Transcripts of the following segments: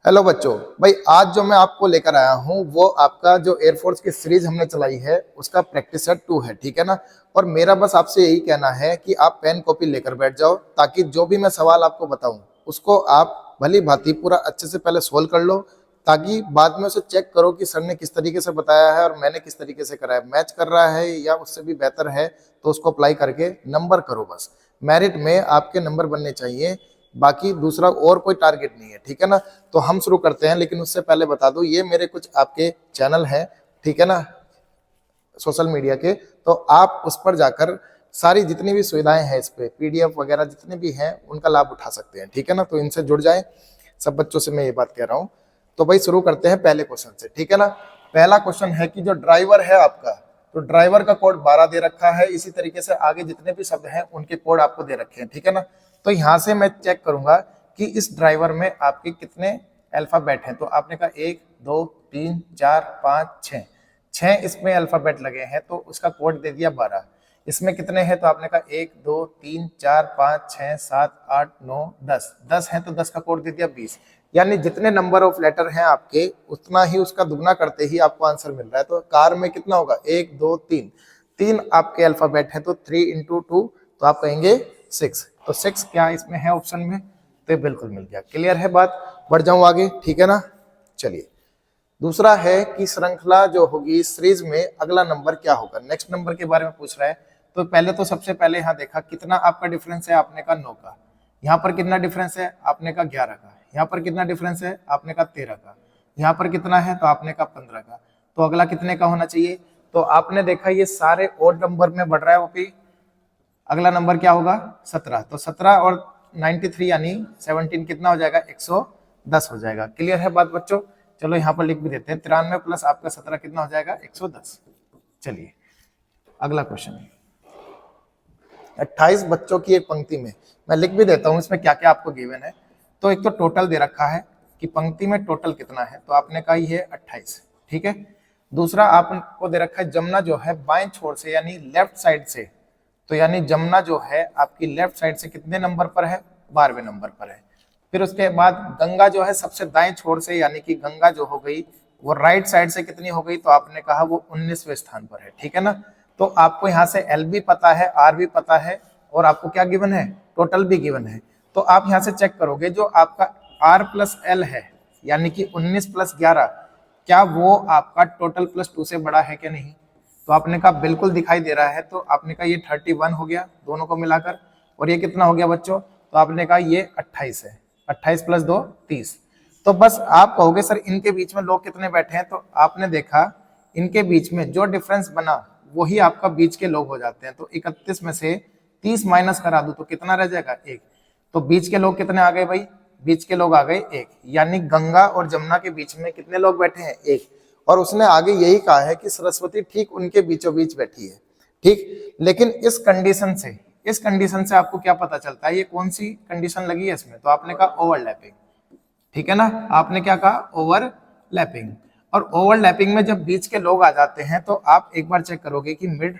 Hello बच्चों। भाई आज जो मैं आपको लेकर आया हूँ वो आपका जो एयरफोर्स की सीरीज हमने चलाई है उसका प्रैक्टिस सेट 2 है, ठीक है ना। और मेरा बस आपसे यही कहना है कि आप पेन कॉपी लेकर बैठ जाओ ताकि जो भी मैं सवाल आपको बताऊं उसको आप भली भांति पूरा अच्छे से पहले सोल्व कर लो, ताकि बाद में उसे चेक करो कि सर ने किस तरीके से बताया है और मैंने किस तरीके से कराया, मैच कर रहा है या उससे भी बेहतर है, तो उसको अप्लाई करके नंबर करो। बस मेरिट में आपके नंबर बनने चाहिए, बाकी दूसरा और कोई टारगेट नहीं है, ठीक है ना। तो हम शुरू करते हैं, लेकिन उससे पहले बता दूं ये मेरे कुछ आपके चैनल हैं, ठीक है ना, सोशल मीडिया के। तो आप उस पर जाकर सारी जितनी भी सुविधाएं हैं इस पे पीडीएफ वगैरह जितने भी हैं उनका लाभ उठा सकते हैं, ठीक है ना। तो इनसे जुड़ जाएं, सब बच्चों से मैं ये बात कह रहा हूँ। तो भाई शुरू करते हैं पहले क्वेश्चन से, ठीक है ना। पहला क्वेश्चन है कि जो ड्राइवर है आपका, तो ड्राइवर का कोड 12 दे रखा है, इसी तरीके से आगे जितने भी शब्द हैं उनके कोड आपको दे रखे हैं, ठीक है ना। तो यहाँ से मैं चेक करूंगा कि इस ड्राइवर में आपके कितने अल्फाबेट हैं। तो आपने कहा 1 2 3 4 5 6, 6 इसमें अल्फाबेट लगे हैं, तो उसका कोड दे दिया 12। इसमें कितने हैं, तो आपने कहा 1 2 3 4 5 6 7 8 9 10, 10 है तो 10 का कोड दे दिया 20। यानी जितने नंबर ऑफ लेटर हैं आपके उतना ही उसका दुगना करते ही आपको आंसर मिल रहा है। तो कार में कितना होगा, 1 2 3, 3 आपके अल्फाबेट हैं, तो 3 इंटू 2 तो आप कहेंगे 6। तो 6 क्या इसमें है ऑप्शन में, तो ये बिल्कुल मिल गया। क्लियर है बात, बढ़ जाऊं आगे, ठीक है ना। चलिए दूसरा है कि श्रृंखला जो होगी सीरीज में अगला नंबर क्या होगा, नेक्स्ट नंबर के बारे में पूछ रहा है। तो पहले तो सबसे पहले यहाँ देखा कितना आपका डिफरेंस है, आपने का 9 का। यहाँ पर कितना डिफरेंस है, आपने का 11 का। यहाँ पर कितना डिफरेंस है, आपने का 13 का। यहाँ पर कितना है, तो आपने का 15 का। तो अगला कितने का होना चाहिए, तो आपने देखा ये सारे ओड नंबर में बढ़ रहा है ओपी। अगला नंबर क्या होगा, 17। तो 17 और 93 यानी 17 कितना हो जाएगा, 110 हो जाएगा। क्लियर है बात बच्चों, चलो यहाँ पर लिख भी देते हैं, 93 प्लस आपका 17 कितना हो जाएगा, 110। चलिए अगला क्वेश्चन, 28 बच्चों की एक पंक्ति में, मैं लिख भी देता हूँ इसमें क्या क्या आपको गिवन है। तो एक तो टोटल दे रखा है कि पंक्ति में टोटल कितना है, तो आपने कहा ये 28, ठीक है। दूसरा आपको दे रखा है जमुना जो है बाएं छोर से यानी लेफ्ट साइड से, तो यानी जमुना जो है आपकी लेफ्ट साइड से कितने नंबर पर है, 12वें नंबर पर है। फिर उसके बाद गंगा जो है सबसे दाएं छोर से, यानी कि गंगा जो हो गई वो राइट साइड से कितनी हो गई, तो आपने कहा वो 19वें स्थान पर है, ठीक है ना। तो आपको यहाँ से एल भी पता है, आर भी पता है, और आपको क्या गिवन है, टोटल भी गिवन है। तो आप यहाँ से चेक करोगे जो आपका आर प्लस एल है यानी कि 19 प्लस 11, क्या वो आपका टोटल प्लस 2 से बड़ा है क्या नहीं। तो आपने कहा बिल्कुल दिखाई दे रहा है, तो आपने कहा ये 31 हो गया दोनों को मिलाकर, और ये कितना हो गया बच्चों, तो आपने कहा ये 28 है, 28 प्लस 2 30। तो बस आप कहोगे सर इनके बीच में लोग कितने बैठे हैं, तो आपने देखा इनके बीच में जो डिफरेंस बना वही आपका बीच के लोग हो जाते हैं। तो 31 में से 30 माइनस करा दूं तो कितना रह जाएगा, 1। तो बीच के लोग कितने आ गए भाई, बीच के लोग आ गए 1, यानी गंगा और जमुना के बीच में कितने लोग बैठे हैं, 1। और उसने आगे यही कहा है कि सरस्वती ठीक उनके बीचों बीच बैठी है, ठीक। लेकिन इस कंडीशन से आपको क्या पता चलता है, ये कौन सी कंडीशन लगी है इसमें, तो आपने कहा ओवरलैपिंग, ठीक है ना। आपने क्या कहा, ओवरलैपिंग। और ओवरलैपिंग में जब बीच के लोग आ जाते हैं तो आप एक बार चेक करोगे कि मिड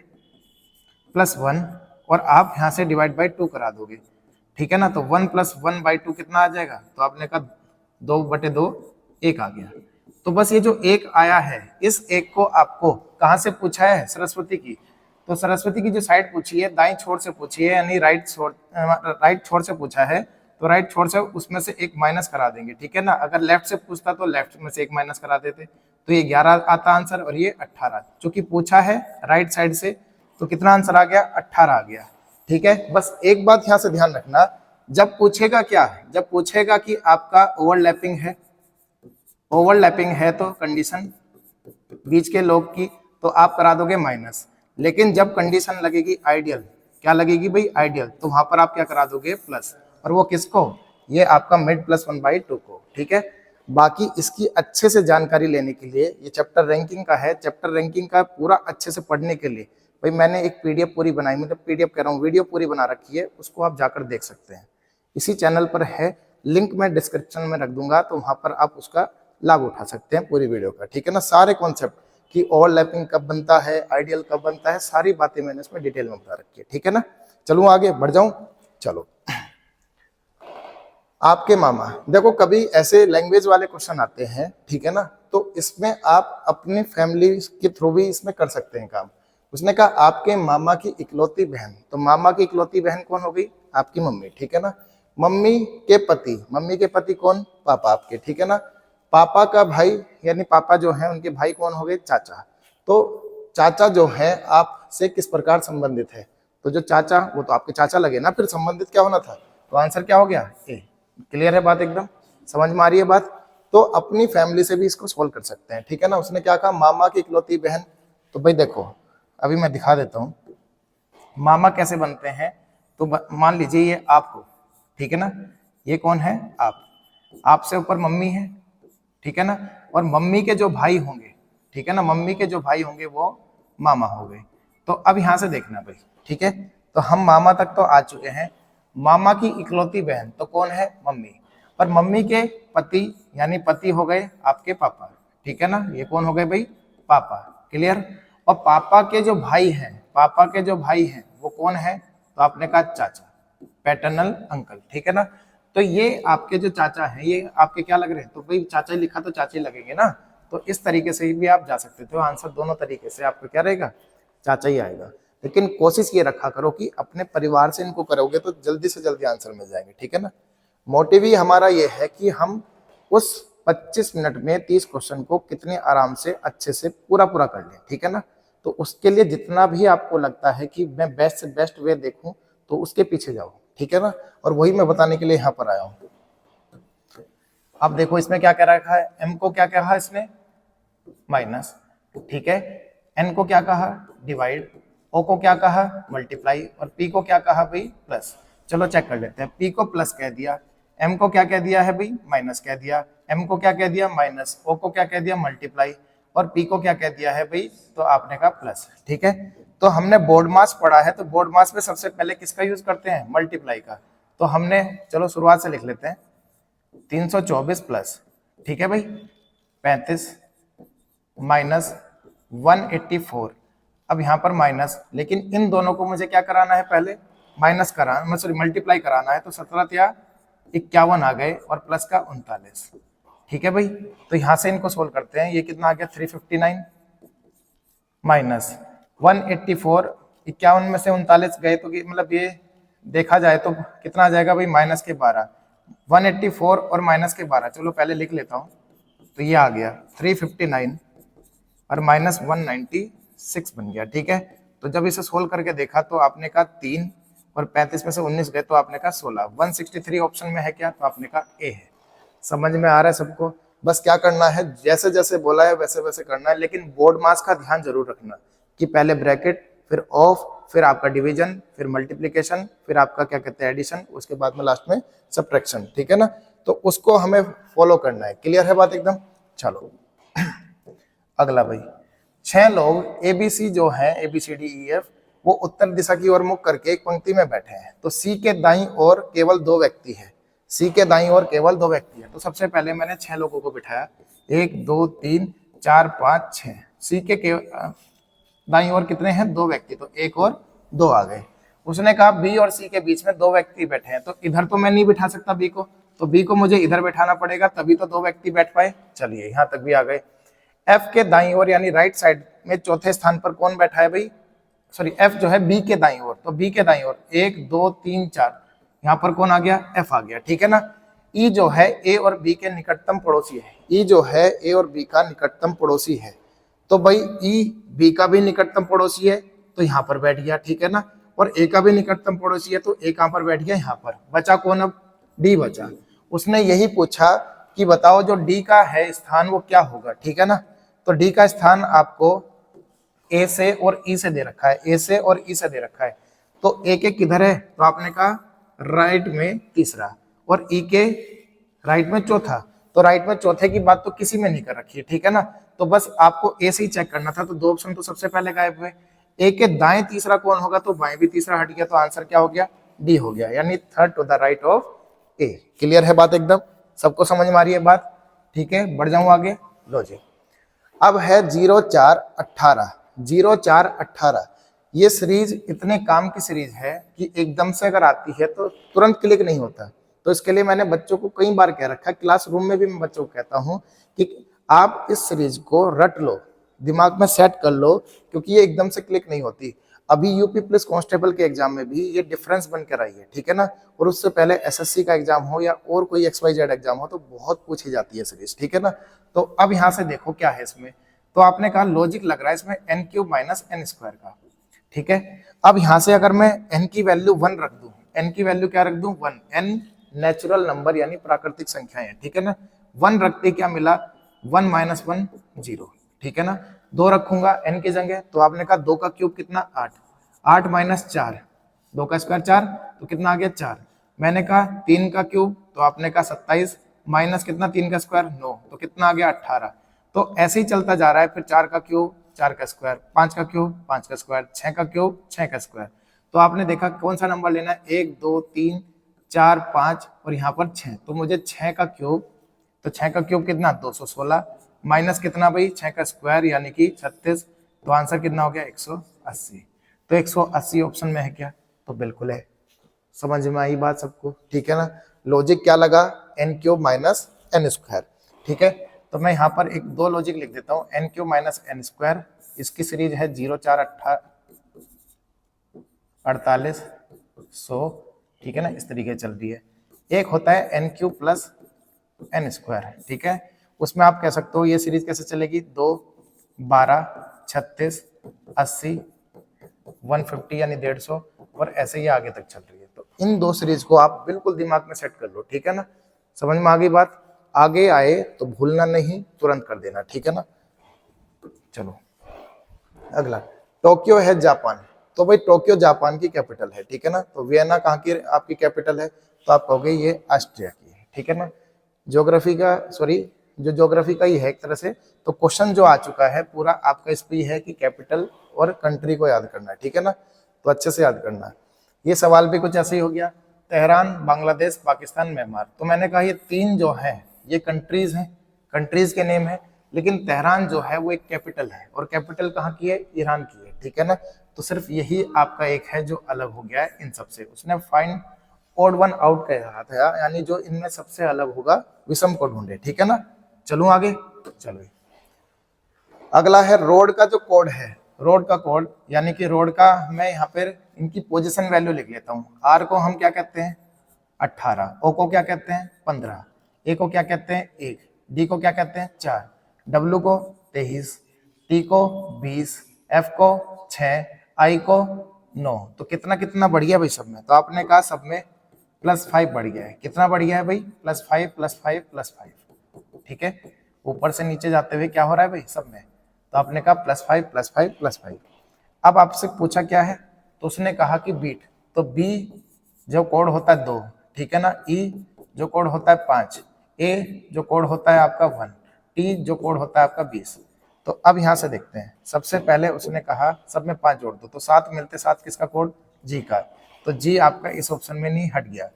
प्लस 1, और आप यहाँ से डिवाइड बाई 2 करा दोगे, ठीक है ना। तो 1 प्लस 1/2 कितना आ जाएगा, तो आपने कहा 2/2, 1 आ गया। तो बस ये जो 1 आया है, इस 1 को आपको कहाँ से पूछा है, सरस्वती की। तो सरस्वती की जो साइड पूछी है दाएं छोर से पूछी है, यानी राइट छोर से पूछा है, तो राइट छोर से उसमें से 1 माइनस करा देंगे, ठीक है ना। अगर लेफ्ट से पूछता तो लेफ्ट में से 1 माइनस करा देते, तो ये 11 आता आंसर, और ये 18। चूंकि पूछा है राइट साइड से तो कितना आंसर आ गया, 18 आ गया, ठीक है। बस एक बात यहाँ से ध्यान रखना, जब पूछेगा क्या है, जब पूछेगा कि आपका ओवरलैपिंग है तो कंडीशन बीच के लोग की, तो आप करा दोगे माइनस। लेकिन जब कंडीशन लगेगी आइडियल, क्या लगेगी भाई, आइडियल, तो वहां पर आप क्या करा दोगे, प्लस। और वो किसको, ये आपका मिड प्लस 1/2 को, ठीक है। बाकी इसकी अच्छे से जानकारी लेने के लिए, ये चैप्टर रैंकिंग का है, चैप्टर रैंकिंग का पूरा अच्छे से पढ़ने के लिए भाई मैंने एक पीडीएफ पूरी बनाई, मतलब पीडीएफ कह रहा हूँ, वीडियो पूरी बना रखी है, उसको आप जाकर देख सकते हैं, इसी चैनल पर है, लिंक मैं डिस्क्रिप्शन में रख दूंगा, तो वहां पर आप उसका लाभ उठा सकते हैं पूरी वीडियो का, ठीक है ना। सारे कॉन्सेप्ट कि ओवरलैपिंग कब बनता है, आइडियल कब बनता है, सारी बातें मैंने इसमें डिटेल में बता रखी है, ठीक है ना। चलूँ आगे बढ़ जाऊं, चलो आपके मामा। देखो कभी ऐसे लैंग्वेज वाले क्वेश्चन आते हैं, ठीक है ना, तो इसमें आप अपनी फैमिली के थ्रू भी इसमें कर सकते हैं काम। उसने कहा आपके मामा की इकलौती बहन, तो मामा की इकलौती बहन कौन हो गई? आपकी मम्मी, ठीक है ना। मम्मी के पति कौन? पापा आपके, ठीक है ना। पापा का भाई यानी पापा जो है उनके भाई कौन हो गए? चाचा। तो चाचा जो है आपसे किस प्रकार संबंधित है? तो जो चाचा वो तो आपके चाचा लगे ना, फिर संबंधित क्या होना था? तो आंसर क्या हो गया? ए। क्लियर है बात एकदम? समझ में आ रही है बात? तो अपनी फैमिली से भी इसको सोल्व कर सकते हैं, ठीक है ना। उसने क्या कहा? मामा की इकलौती बहन। तो भाई देखो अभी मैं दिखा देता हूँ मामा कैसे बनते हैं। तो मान लीजिए ये आप हो, ठीक है ना। ये कौन है? आप। आपसे ऊपर मम्मी है, ठीक है ना। और मम्मी के जो भाई होंगे, ठीक है ना, मम्मी के जो भाई होंगे वो मामा हो गए। तो अब यहां से देखना भाई, ठीक है। तो हम मामा तक तो आ चुके हैं। मामा की इकलौती बहन तो कौन है? मम्मी। और मम्मी के पति यानी पति हो गए आपके पापा, ठीक है ना। ये कौन हो गए भाई? पापा। क्लियर। और पापा के जो भाई हैं, पापा के जो भाई हैं वो कौन है? तो आपने कहा चाचा, पैटर्नल अंकल, ठीक है ना। तो ये आपके जो चाचा हैं ये आपके क्या लग रहे हैं? तो भाई चाचा ही लिखा तो चाचा ही लगेंगे ना। तो इस तरीके से भी आप जा सकते हो। आंसर दोनों तरीके से आपका क्या रहेगा? चाचा ही आएगा। लेकिन कोशिश ये रखा करो कि अपने परिवार से इनको करोगे तो जल्दी से जल्दी आंसर मिल जाएंगे, ठीक है ना। मोटिव ही हमारा ये है कि हम उस 25 मिनट में 30 क्वेश्चन को कितने आराम से अच्छे से पूरा पूरा कर लें, ठीक है ना। तो उसके लिए जितना भी आपको लगता है कि मैं बेस्ट से बेस्ट वे देखूं, तो उसके पीछे जाओ, ठीक है ना। और वही मैं बताने के लिए यहाँ पर आया हूँ। अब देखो इसमें क्या कह रखा है? एम को क्या कहा इसने? माइनस, ठीक है। एन को क्या कहा? डिवाइड। ओ को क्या कहा? मल्टीप्लाई। और पी को क्या कहा भाई? प्लस। चलो चेक कर लेते हैं। पी को प्लस कह दिया, एम को क्या कह दिया है भाई? माइनस कह दिया। एम को क्या कह दिया? माइनस। ओ को क्या कह दिया? मल्टीप्लाई। और पी को क्या कह दिया है भाई? तो आपने कहा प्लस, ठीक है। तो हमने बोर्ड मास पढ़ा है, तो बोर्ड मास में सबसे पहले किसका यूज करते हैं? मल्टीप्लाई का। तो हमने चलो शुरुआत से लिख लेते हैं। 324 प्लस, ठीक है भाई, 35 माइनस 184। अब यहाँ पर माइनस, लेकिन इन दोनों को मुझे क्या कराना है? पहले माइनस कराना, सॉरी मल्टीप्लाई कराना है। तो 17 या 51 आ गए और प्लस का 39, ठीक है भाई। तो यहाँ से इनको सोल्व करते हैं। ये कितना आ गया? 359 माइनस 184। 51 में से 39 गए तो मतलब ये देखा जाए तो कितना आ जाएगा भाई? माइनस के 12। 184 और माइनस के 12, चलो पहले लिख लेता हूँ। तो ये आ गया 359 और माइनस 196 बन गया, ठीक है। तो जब इसे सोल्व करके देखा तो आपने कहा 3 और 35 में से 19 गए तो आपने कहा 16। 163 ऑप्शन में है क्या? तो आपने कहा ए है। समझ में आ रहा है सबको? बस क्या करना है, जैसे जैसे बोला है वैसे वैसे करना है। लेकिन बोर्ड मास का ध्यान जरूर रखना कि पहले ब्रैकेट, फिर ऑफ, फिर आपका डिवीजन, फिर मल्टीप्लीकेशन, फिर आपका क्या कहते हैं एडिशन, उसके बाद में लास्ट में सब्ट्रैक्शन, ठीक है ना। तो उसको हमें फॉलो करना है। क्लियर है बात एकदम? चलो अगला भाई, 6 लोग एबीसी जो है ABCDEF वो उत्तर दिशा की ओर मुख करके एक पंक्ति में बैठे हैं। तो सी के दाईं ओर केवल 2 व्यक्ति है। सी के दाईं ओर केवल 2 व्यक्ति है। तो सबसे पहले मैंने 6 लोगों को बिठाया, 1 2 3 4 5 6। सी के दाईं ओर कितने हैं? 2 व्यक्ति, तो 1 और 2 आ गए। उसने कहा बी और सी के बीच में 2 व्यक्ति बैठे हैं। तो इधर तो मैं नहीं बिठा सकता बी को, तो बी को मुझे इधर बैठाना पड़ेगा, तभी तो 2 व्यक्ति बैठ पाए। चलिए यहाँ तक भी आ गए। एफ के दाईं ओर यानी राइट साइड में चौथे स्थान पर कौन बैठा है भाई? सॉरी एफ जो है बी के दाईं ओर, तो बी के दाईं ओर 1 2 3 4, यहाँ पर कौन आ गया? एफ आ गया, ठीक है ना। ई जो है ए और बी के निकटतम पड़ोसी है। ई जो है ए और बी का निकटतम पड़ोसी है। तो भाई ई बी का भी निकटतम पड़ोसी है, तो यहाँ पर बैठ गया, ठीक है ना। और ए का भी निकटतम पड़ोसी है, तो ए कहाँ पर बैठ गया? यहाँ पर। बचा कौन? अब डी बचा। उसने यही पूछा कि बताओ जो डी का है स्थान वो क्या होगा, ठीक है ना। तो डी का स्थान आपको ए से और ई से दे रखा है, ए से और ई से दे रखा है। तो ए के किधर है? तो आपने कहा राइट में तीसरा, और ई के राइट में चौथा। तो राइट में चौथे की बात तो किसी में नहीं कर रखी है, ठीक है ना। तो बस आपको ए से ही चेक करना था। तो 2 ऑप्शन तो सबसे पहले गायब हुए। ए के दाएं तीसरा कौन होगा? तो बाएं भी तीसरा हट गया। तो आंसर क्या हो गया? डी हो गया, यानी third to the right of A. Clear है बात एकदम? सबको समझ में आ रही है बात? ठीक है, बढ़ जाऊं आगे। लो जी, अब है 0418। 0418 ये सीरीज इतने काम की सीरीज है कि एकदम से अगर आती है तो तुरंत क्लिक नहीं होता। तो इसके लिए मैंने बच्चों को कई बार कह रखा है, क्लासरूम में भी मैं बच्चों को कहता हूँ कि आप इस सीरीज को रट लो, दिमाग में सेट कर लो, क्योंकि ये एकदम से क्लिक नहीं होती। अभी यूपी पुलिस कांस्टेबल के एग्जाम में भी ये डिफरेंस बन कर आई है, ठीक है ना। और उससे पहले एसएससी का एग्जाम हो या और कोई XYZ एग्जाम हो तो बहुत पूछी जाती है सीरीज, ठीक है ना। तो अब यहाँ से देखो क्या है इसमें, तो आपने कहा लॉजिक लग रहा है इसमें n³ माइनस n² का, ठीक है। अब यहाँ से अगर मैं n की वैल्यू 1 रख दूं, n की वैल्यू क्या रख दूं 1, n नेचुरल नंबर यानी प्राकृतिक संख्याएं हैं, ठीक है ना। 1 रखते क्या मिला 1 माइनस 1 0, ठीक है ना। 2 रखूंगा n की जगह, तो आपने कहा 2 का क्यूब कितना 8, 8 माइनस 4, 2 का स्क्वायर 4, तो कितना आ गया 4। मैंने कहा 3 का क्यूब, तो आपने कहा 27 माइनस कितना 3 का स्क्वायर 9, तो कितना आ गया 18। तो ऐसे ही चलता जा रहा है, फिर 4 का क्यूब 4 का स्क्वायर, 5 का क्यूब 5 का स्क्वायर, 6 का क्यूब 6 का स्क्वायर। तो आपने देखा कौन सा नंबर लेना है, 1 2 3 4 5 और यहाँ पर 6, तो मुझे 6 का क्यूब, तो 6 का क्यूब कितना 216 माइनस कितना भाई 6 का स्क्वायर यानी कि 36, तो आंसर कितना हो गया 180। तो 180 ऑप्शन में है क्या, तो बिल्कुल है। समझ में आई बात सबको, ठीक है ना। लॉजिक क्या लगा n³ माइनस n², ठीक है। तो मैं यहाँ पर एक 2 लॉजिक लिख देता हूँ, n³ माइनस n², इसकी सीरीज है 0 4 48 100, ठीक है ना, इस तरीके चल रही है। एक होता है n³ प्लस n², ठीक है। उसमें आप कह सकते हो ये सीरीज कैसे चलेगी, 2 12 36 80 150 यानी 150, और ऐसे ही आगे तक चल रही है। तो इन 2 सीरीज को आप बिल्कुल दिमाग में सेट कर लो, ठीक है ना। समझ में आ गई बात, आगे आए तो भूलना नहीं, तुरंत कर देना, ठीक है ना। चलो अगला, टोक्यो है जापान। तो भाई टोक्यो जापान की कैपिटल है, ठीक है ना। तो वियना कहाँ की आपकी कैपिटल है, तो आप कहोगे ये ऑस्ट्रिया की है, ठीक है ना। ज्योग्राफी का जो ज्योग्राफी का ही है एक तरह से। तो क्वेश्चन जो आ चुका है पूरा आपका इस पे है कि कैपिटल और कंट्री को याद करना है, ठीक है ना। तो अच्छे से याद करना है। ये सवाल भी कुछ ऐसे ही हो गया, तेहरान बांग्लादेश पाकिस्तान म्यांमार। तो मैंने कहा ये 3 जो है ये कंट्रीज हैं, कंट्रीज के नेम है, लेकिन तेहरान जो है वो एक कैपिटल है, और कैपिटल कहाँ की है, ईरान की है, ठीक है ना। तो सिर्फ यही आपका एक है जो अलग हो गया है इन सबसे। उसने फाइंड ओड वन आउट कहा था, यानी जो इनमें सबसे अलग होगा विषम को ढूंढे, ठीक है ना। चलूं आगे, चलो अगला है रोड का जो कोड है, रोड का कोड यानी कि रोड का मैं यहाँ पर इनकी पोजीशन वैल्यू लिख लेता हूँ। आर को हम क्या कहते हैं 18, ओ को क्या कहते हैं 15, ए को क्या कहते हैं 1, डी को क्या कहते हैं 4, डब्ल्यू को 23, टी को 20, एफ को 6, आई को 9। तो कितना कितना बढ़ गया भाई सब में, तो आपने कहा सब में +5 बढ़ गया है। कितना बढ़ गया है भाई +5 +5 +5, ठीक है। ऊपर से नीचे जाते हुए क्या हो रहा है भाई सब में, तो आपने कहा +5 +5 +5। अब आपसे पूछा क्या है, तो उसने कहा कि बीट, तो बी जो कोड होता है 2, ठीक है ना, ई जो कोड होता है 5, ए जो कोड होता है आपका 1, टी जो कोड होता है आपका 20। तो अब यहाँ से देखते हैं, सबसे पहले उसने कहा सब में 5 जोड़ दो, तो 7 मिलते 7 किसका कोड, जी का। तो जी आपका इस ऑप्शन में नहीं, हट गया।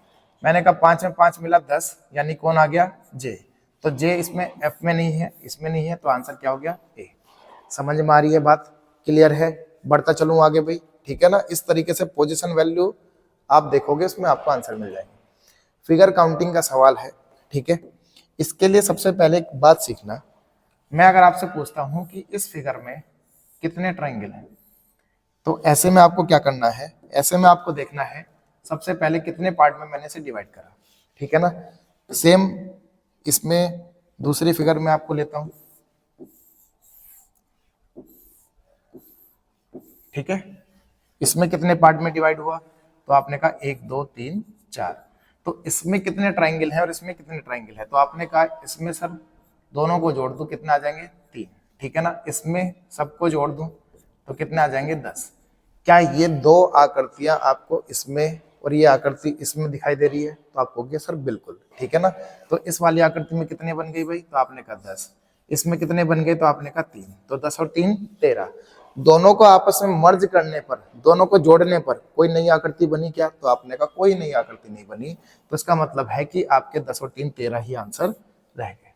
मैंने कहा 5 में 5 मिला 10, यानी कौन आ गया जे। तो जे इसमें एफ में नहीं है, इसमें नहीं है, तो आंसर क्या हो गया ए। समझ में आ रही है बात, क्लियर है। बढ़ता चलूँ आगे भाई, ठीक है ना। इस तरीके से पोजीशन वैल्यू आप देखोगे उसमें आपको आंसर मिल जाएंगे। फिगर काउंटिंग का सवाल है, ठीक है। इसके लिए सबसे पहले एक बात सीखना, मैं अगर आपसे पूछता हूं कि इस फिगर में कितने ट्रायंगल हैं, तो ऐसे में आपको क्या करना है, ऐसे में आपको देखना है सबसे पहले कितने पार्ट में मैंने इसे डिवाइड करा, ठीक है ना। सेम इसमें दूसरी फिगर में आपको लेता हूं, ठीक है। इसमें कितने पार्ट में डिवाइड हुआ, तो आपने कहा 1 2 3 4। तो इसमें कितने ट्रायंगल है और इसमें कितने ट्रायंगल है, तो आपने कहा इसमें सर दोनों को जोड़ दूं कितने आ जाएंगे 3, ठीक है ना। इसमें सबको जोड़ दूं तो कितने आ जाएंगे 10। क्या ये 2 आकृतियां आपको इसमें और ये आकृति इसमें दिखाई दे रही है, तो आप कहोगे सर बिल्कुल, ठीक है ना। तो इस वाली आकृति में कितने बन गई भाई, तो आपने कहा 10। इसमें कितने बन गए, तो आपने कहा 3, तो 10 और 3 13। दोनों को आपस में मर्ज करने पर, दोनों को जोड़ने पर कोई नई आकृति बनी क्या, तो आपने कहा कोई नई आकृति नहीं बनी। तो इसका मतलब है कि आपके 10 और 3 13 ही आंसर रह गए।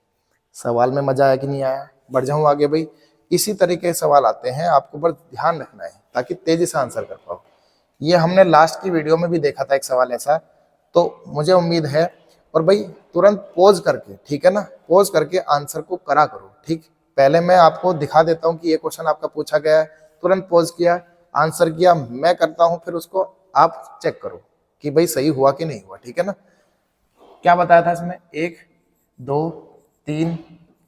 सवाल में मजा आया कि नहीं आया, बढ़ जाऊं आगे भाई। इसी तरीके के सवाल आते हैं, आपको बस ध्यान रखना है ताकि तेजी से आंसर कर पाओ। ये हमने लास्ट की वीडियो में भी देखा था एक सवाल ऐसा, तो मुझे उम्मीद है और भाई तुरंत पॉज करके, ठीक है ना, पॉज करके आंसर को करा करो। ठीक, पहले मैं आपको दिखा देता हूँ कि ये क्वेश्चन आपका पूछा गया है, तुरंत पॉज किया, आंसर किया, मैं करता हूँ, फिर उसको आप चेक करो कि भाई सही हुआ कि नहीं हुआ। ठीक है ना, क्या बताया था इसमें, 1 2 3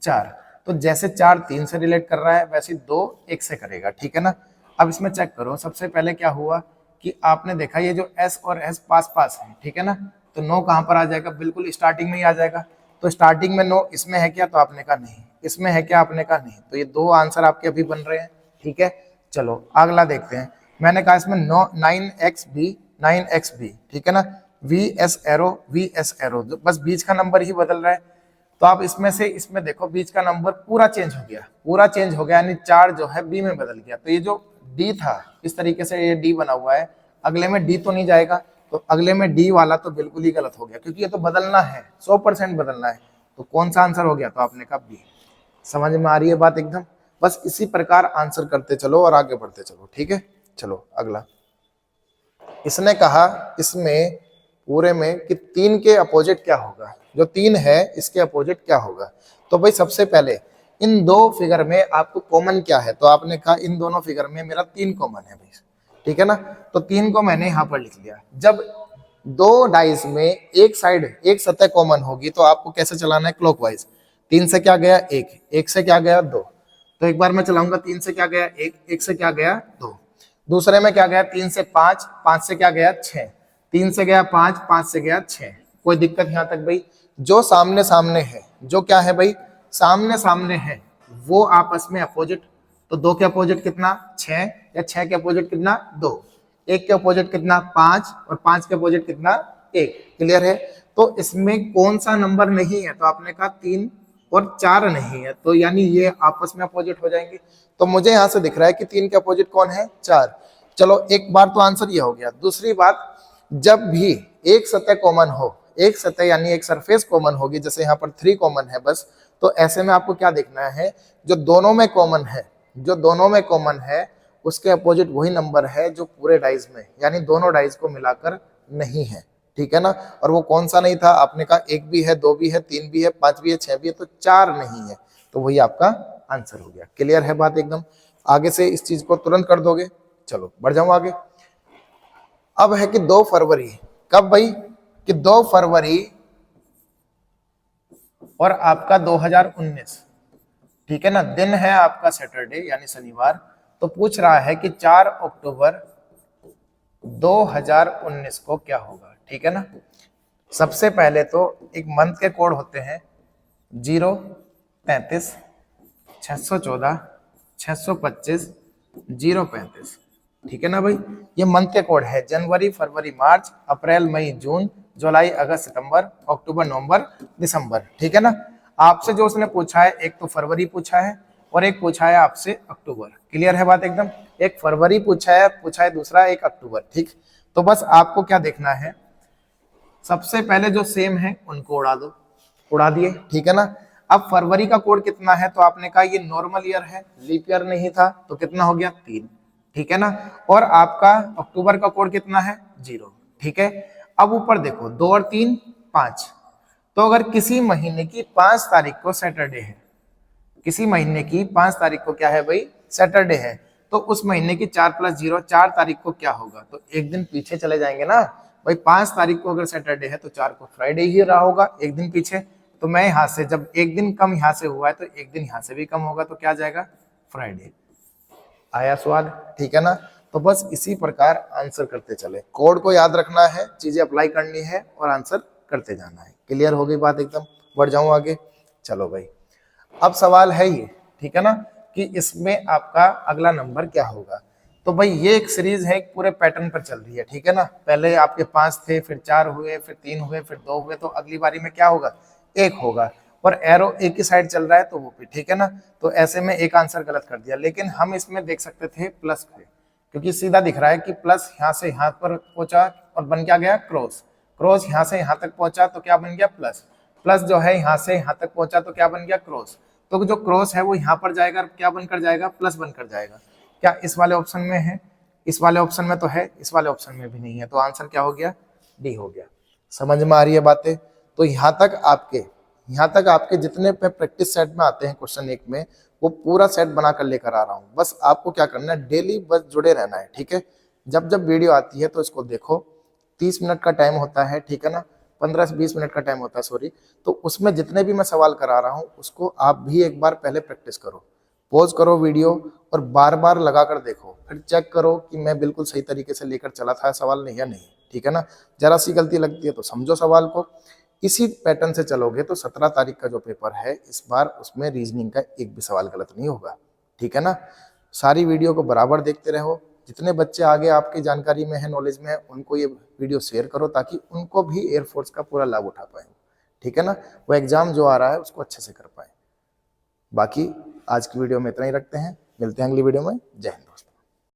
4, तो जैसे 4 3 से रिलेट कर रहा है वैसे 2 1 से करेगा। ठीक है ना, अब इसमें चेक करो, सबसे पहले क्या हुआ कि आपने देखा ये जो S और S पास पास है, ठीक है ना, तो 9 कहां पर आ जाएगा, बिल्कुल स्टार्टिंग में ही आ जाएगा। तो स्टार्टिंग में 9 इसमें है क्या, तो आपने कहा नहीं, इसमें है क्या, आपने कहा नहीं, तो ये 2 आंसर आपके अभी बन रहे हैं। ठीक है, चलो अगला देखते हैं। मैंने कहा इसमें 9XB, ठीक है ना, VS एरो, बस बीच का नंबर ही बदल रहा है। तो आप इसमें से इसमें देखो, बीच का नंबर पूरा चेंज हो गया, पूरा चेंज हो गया, यानी 4 जो है B में बदल गया। तो ये जो D था, इस तरीके से ये D बना हुआ है, अगले में D तो नहीं जाएगा, तो अगले में D वाला तो बिल्कुल ही गलत हो गया, क्योंकि ये तो बदलना है, 100% बदलना है। तो कौन सा आंसर हो गया, तो आपने कहा B। समझ में आ रही है बात एकदम। बस इसी प्रकार आंसर करते चलो और आगे बढ़ते चलो। ठीक है, चलो अगला। इसने कहा इसमें पूरे में कि 3 के अपोजिट क्या होगा, जो 3 है इसके अपोजिट क्या होगा। तो भाई सबसे पहले इन दो फिगर में आपको कॉमन क्या है, तो आपने कहा इन दोनों फिगर में मेरा 3 कॉमन है भाई। ठीक है ना, तो 3 को मैंने यहाँ पर लिख लिया। जब दो डाइस में एक साइड एक सतह कॉमन होगी तो आपको कैसे चलाना है, क्लॉकवाइज। 3 से क्या गया 1, 1 से क्या गया 2, तो एक बार मैं चलाऊंगा, 3 से क्या गया 1, 1 से क्या गया 2, दूसरे में क्या गया 3 से 5, 5 से क्या गया 6, 3 से गया 5, 5 से गया 6। कोई दिक्कत यहाँ तक भाई। जो सामने सामने है, जो क्या है भाई, सामने सामने है, वो आपस में अपोजिट। तो 2 के अपोजिट कितना 6, या 6 के अपोजिट कितना 2, 1 के अपोजिट कितना 5, और 5 के अपोजिट कितना 1। क्लियर है। तो इसमें कौन सा नंबर नहीं है, तो आपने कहा 3 और 4 नहीं है, तो यानी ये आपस में अपोजिट हो जाएंगे। तो मुझे यहां से दिख रहा है कि 3 के अपोजिट कौन है 4। चलो एक बार तो आंसर ये हो गया। दूसरी बात, जब भी एक सतह कॉमन हो, एक सतह यानी एक सरफेस कॉमन होगी, जैसे यहाँ पर 3 कॉमन है बस, तो ऐसे में आपको क्या देखना है, जो दोनों में कॉमन है, जो दोनों में कॉमन है उसके अपोजिट वही नंबर है जो पूरे डाइज में, यानी दोनों डाइज को मिलाकर नहीं है। ठीक है ना, और वो कौन सा नहीं था, आपने कहा 1 भी है, 2 भी है, 3 भी है, 5 भी है, 6 भी है, तो 4 नहीं है। तो वही आपका आंसर हो गया। क्लियर है बात एकदम। आगे से इस चीज को तुरंत कर दोगे। चलो बढ़ जाऊं आगे। अब है कि 2 फरवरी, कब भाई, कि 2 फरवरी और आपका 2019, ठीक है ना, दिन है आपका सैटरडे यानी शनिवार। तो पूछ रहा है कि 4 अक्टूबर 2019 को क्या होगा। ठीक है ना, सबसे पहले तो एक मंथ के कोड होते हैं 0, 35, 614, 625, 035। ठीक है ना भाई, ये मंथ के कोड है। जनवरी, फरवरी, मार्च, अप्रैल, मई, जून, जुलाई, अगस्त, सितंबर, अक्टूबर, नवंबर, दिसंबर। ठीक है ना, आपसे जो उसने पूछा है, एक तो फरवरी पूछा है और एक पूछा है आपसे अक्टूबर। क्लियर है बात एकदम। एक फरवरी पूछा है दूसरा एक अक्टूबर। ठीक, तो बस आपको क्या देखना है, सबसे पहले जो सेम है उनको उड़ा दो, उड़ा दिए। ठीक है ना, अब फरवरी का कोड कितना है, तो आपने कहा ये नॉर्मल ईयर है, लीप ईयर नहीं था, तो कितना हो गया 3। ठीक है ना, और आपका अक्टूबर का कोड कितना है 0। ठीक है, अब ऊपर देखो 2 और 3 5, तो अगर किसी महीने की 5 तारीख को सैटरडे है, किसी महीने की 5 तारीख को क्या है भाई, सैटरडे है, तो उस महीने की 4 + 0 4 तारीख को क्या होगा, तो एक दिन पीछे चले जाएंगे ना भाई। 5 तारीख को अगर सैटरडे है तो 4 को फ्राइडे ही रहा होगा, एक दिन पीछे। तो मैं यहाँ से जब एक दिन कम यहाँ से हुआ है तो एक दिन यहाँ से भी कम होगा, तो क्या जाएगा फ्राइडे। आया स्वाद। ठीक है ना, तो बस इसी प्रकार आंसर करते चले। कोड को याद रखना है, चीजें अप्लाई करनी है और आंसर करते जाना है। क्लियर हो गई बात एकदम। बढ़ जाऊं आगे। चलो भाई, अब सवाल है ये, ठीक है ना, कि इसमें आपका अगला नंबर क्या होगा। तो भाई ये एक सीरीज है, एक पूरे पैटर्न पर चल रही है। ठीक है ना, पहले आपके 5 थे, फिर 4 हुए, फिर 3 हुए, फिर 2 हुए, तो अगली बारी में क्या होगा 1 होगा, और एरो एक ही साइड चल रहा है तो वो भी। ठीक है ना, तो ऐसे में एक आंसर गलत कर दिया, लेकिन हम इसमें देख सकते थे प्लस पे, क्योंकि सीधा दिख रहा है कि प्लस यहाँ से यहाँ पर पहुंचा और बन क्या गया क्रॉस, क्रॉस यहाँ से यहाँ तक पहुंचा तो क्या बन गया प्लस, प्लस जो है यहाँ से यहाँ तक पहुंचा तो क्या बन गया क्रॉस। तो जो क्रॉस है वो यहाँ पर जाएगा, क्या बनकर जाएगा प्लस बनकर जाएगा। क्या इस वाले ऑप्शन में है, इस वाले ऑप्शन में तो है, इस वाले ऑप्शन में भी नहीं है, तो आंसर क्या हो गया डी हो गया। समझ में आ रही है बातें। तो यहाँ तक आपके जितने पे प्रैक्टिस सेट में आते हैं क्वेश्चन एक में, वो पूरा सेट बना कर लेकर आ रहा हूँ। बस आपको क्या करना है, डेली बस जुड़े रहना है, ठीक है। जब जब वीडियो आती है तो इसको देखो। 30 मिनट का टाइम होता है, ठीक है ना, 15 से 20 मिनट का टाइम होता है, सॉरी। तो उसमें जितने भी मैं सवाल करा रहा हूँ उसको आप भी एक बार पहले प्रैक्टिस करो, पॉज करो वीडियो और बार बार लगा कर देखो, फिर चेक करो कि मैं बिल्कुल सही तरीके से लेकर चला था सवाल नहीं या नहीं, ठीक है ना। जरा सी गलती लगती है तो समझो सवाल को। इसी पैटर्न से चलोगे तो 17 तारीख का जो पेपर है इस बार, उसमें रीजनिंग का एक भी सवाल गलत नहीं होगा, ठीक है ना। सारी वीडियो को बराबर देखते रहो। जितने बच्चे आगे आपकी जानकारी में है, नॉलेज में है, उनको ये वीडियो शेयर करो ताकि उनको भी एयरफोर्स का पूरा लाभ उठा पाए, ठीक है ना। वो एग्जाम जो आ रहा है उसको अच्छे से कर पाए। बाकी आज की वीडियो में इतना ही रखते हैं, मिलते हैं अगली वीडियो में। जय हिंद।